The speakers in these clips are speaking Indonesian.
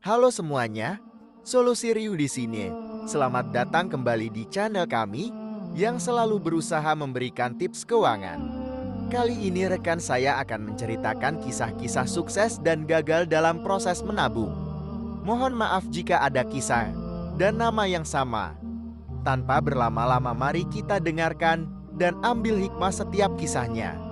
Halo semuanya, Solusi Riuh di sini. Selamat datang kembali di channel kami yang selalu berusaha memberikan tips keuangan. Kali ini rekan saya akan menceritakan kisah-kisah sukses dan gagal dalam proses menabung. Mohon maaf jika ada kisah dan nama yang sama. Tanpa berlama-lama, mari kita dengarkan dan ambil hikmah setiap kisahnya.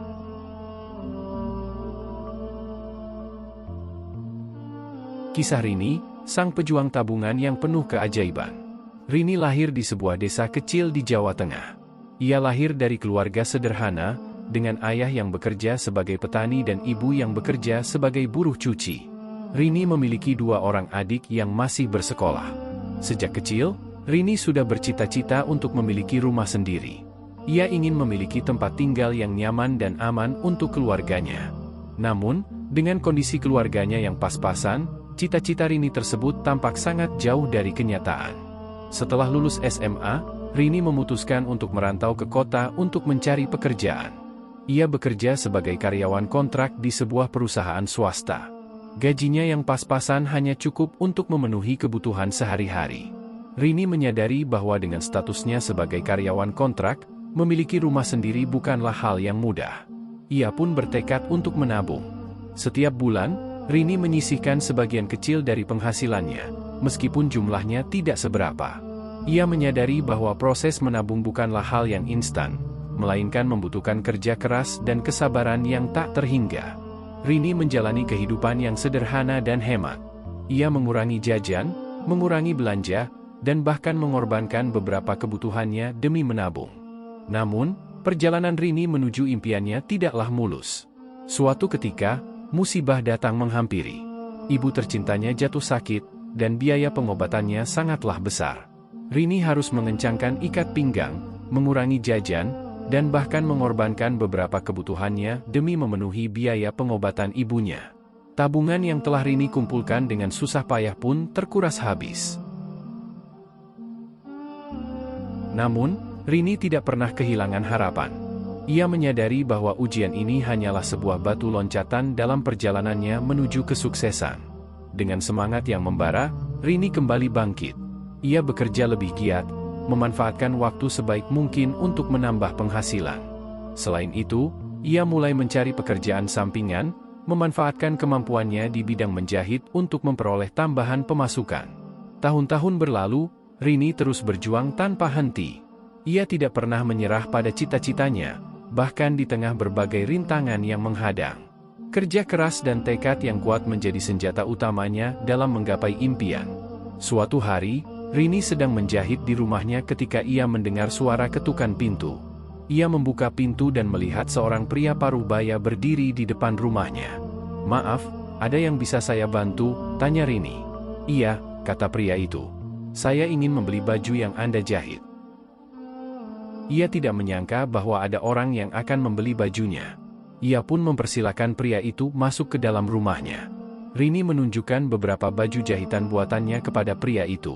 Kisah Rini, sang pejuang tabungan yang penuh keajaiban. Rini lahir di sebuah desa kecil di Jawa Tengah. Ia lahir dari keluarga sederhana, dengan ayah yang bekerja sebagai petani dan ibu yang bekerja sebagai buruh cuci. Rini memiliki dua orang adik yang masih bersekolah. Sejak kecil, Rini sudah bercita-cita untuk memiliki rumah sendiri. Ia ingin memiliki tempat tinggal yang nyaman dan aman untuk keluarganya. Namun, dengan kondisi keluarganya yang pas-pasan, cita-cita Rini tersebut tampak sangat jauh dari kenyataan. Setelah lulus SMA, Rini memutuskan untuk merantau ke kota untuk mencari pekerjaan. Ia bekerja sebagai karyawan kontrak di sebuah perusahaan swasta. Gajinya yang pas-pasan hanya cukup untuk memenuhi kebutuhan sehari-hari. Rini menyadari bahwa dengan statusnya sebagai karyawan kontrak, memiliki rumah sendiri bukanlah hal yang mudah. Ia pun bertekad untuk menabung. Setiap bulan, Rini menyisihkan sebagian kecil dari penghasilannya, meskipun jumlahnya tidak seberapa. Ia menyadari bahwa proses menabung bukanlah hal yang instan, melainkan membutuhkan kerja keras dan kesabaran yang tak terhingga. Rini menjalani kehidupan yang sederhana dan hemat. Ia mengurangi jajan, mengurangi belanja, dan bahkan mengorbankan beberapa kebutuhannya demi menabung. Namun, perjalanan Rini menuju impiannya tidaklah mulus. Suatu ketika, musibah datang menghampiri. Ibu tercintanya jatuh sakit, dan biaya pengobatannya sangatlah besar. Rini harus mengencangkan ikat pinggang, mengurangi jajan, dan bahkan mengorbankan beberapa kebutuhannya demi memenuhi biaya pengobatan ibunya. Tabungan yang telah Rini kumpulkan dengan susah payah pun terkuras habis. Namun, Rini tidak pernah kehilangan harapan. Ia menyadari bahwa ujian ini hanyalah sebuah batu loncatan dalam perjalanannya menuju kesuksesan. Dengan semangat yang membara, Rini kembali bangkit. Ia bekerja lebih giat, memanfaatkan waktu sebaik mungkin untuk menambah penghasilan. Selain itu, ia mulai mencari pekerjaan sampingan, memanfaatkan kemampuannya di bidang menjahit untuk memperoleh tambahan pemasukan. Tahun-tahun berlalu, Rini terus berjuang tanpa henti. Ia tidak pernah menyerah pada cita-citanya, bahkan di tengah berbagai rintangan yang menghadang. Kerja keras dan tekad yang kuat menjadi senjata utamanya dalam menggapai impian. Suatu hari, Rini sedang menjahit di rumahnya ketika ia mendengar suara ketukan pintu. Ia membuka pintu dan melihat seorang pria parubaya berdiri di depan rumahnya. "Maaf, ada yang bisa saya bantu?" tanya Rini. "Iya," kata pria itu. "Saya ingin membeli baju yang Anda jahit." Ia tidak menyangka bahwa ada orang yang akan membeli bajunya. Ia pun mempersilakan pria itu masuk ke dalam rumahnya. Rini menunjukkan beberapa baju jahitan buatannya kepada pria itu.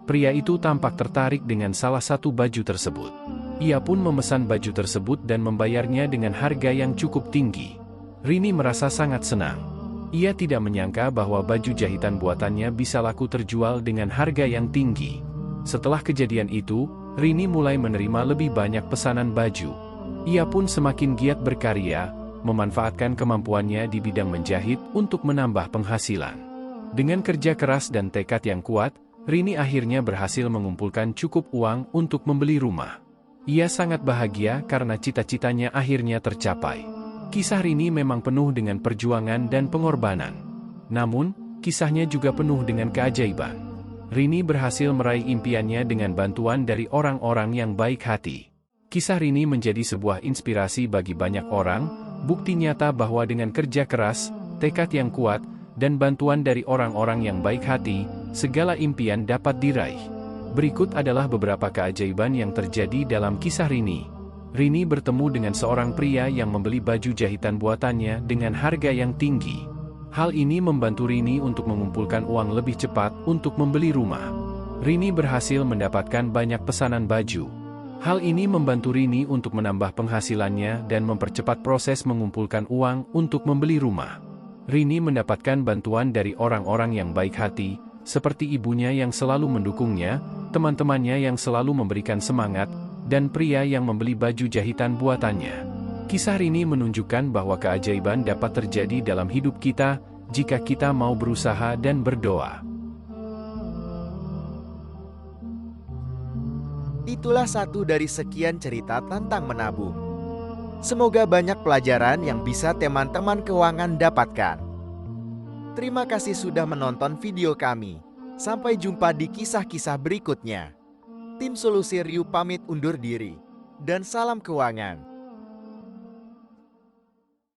Pria itu tampak tertarik dengan salah satu baju tersebut. Ia pun memesan baju tersebut dan membayarnya dengan harga yang cukup tinggi. Rini merasa sangat senang. Ia tidak menyangka bahwa baju jahitan buatannya bisa laku terjual dengan harga yang tinggi. Setelah kejadian itu, Rini mulai menerima lebih banyak pesanan baju. Ia pun semakin giat berkarya, memanfaatkan kemampuannya di bidang menjahit untuk menambah penghasilan. Dengan kerja keras dan tekad yang kuat, Rini akhirnya berhasil mengumpulkan cukup uang untuk membeli rumah. Ia sangat bahagia karena cita-citanya akhirnya tercapai. Kisah Rini memang penuh dengan perjuangan dan pengorbanan. Namun, kisahnya juga penuh dengan keajaiban. Rini berhasil meraih impiannya dengan bantuan dari orang-orang yang baik hati. Kisah Rini menjadi sebuah inspirasi bagi banyak orang, bukti nyata bahwa dengan kerja keras, tekad yang kuat, dan bantuan dari orang-orang yang baik hati, segala impian dapat diraih. Berikut adalah beberapa keajaiban yang terjadi dalam kisah Rini. Rini bertemu dengan seorang pria yang membeli baju jahitan buatannya dengan harga yang tinggi. Hal ini membantu Rini untuk mengumpulkan uang lebih cepat untuk membeli rumah. Rini berhasil mendapatkan banyak pesanan baju. Hal ini membantu Rini untuk menambah penghasilannya dan mempercepat proses mengumpulkan uang untuk membeli rumah. Rini mendapatkan bantuan dari orang-orang yang baik hati, seperti ibunya yang selalu mendukungnya, teman-temannya yang selalu memberikan semangat, dan pria yang membeli baju jahitan buatannya. Kisah Rini menunjukkan bahwa keajaiban dapat terjadi dalam hidup kita, jika kita mau berusaha dan berdoa. Itulah satu dari sekian cerita tentang menabung. Semoga banyak pelajaran yang bisa teman-teman keuangan dapatkan. Terima kasih sudah menonton video kami. Sampai jumpa di kisah-kisah berikutnya. Tim Solusi Riu pamit undur diri. Dan salam keuangan.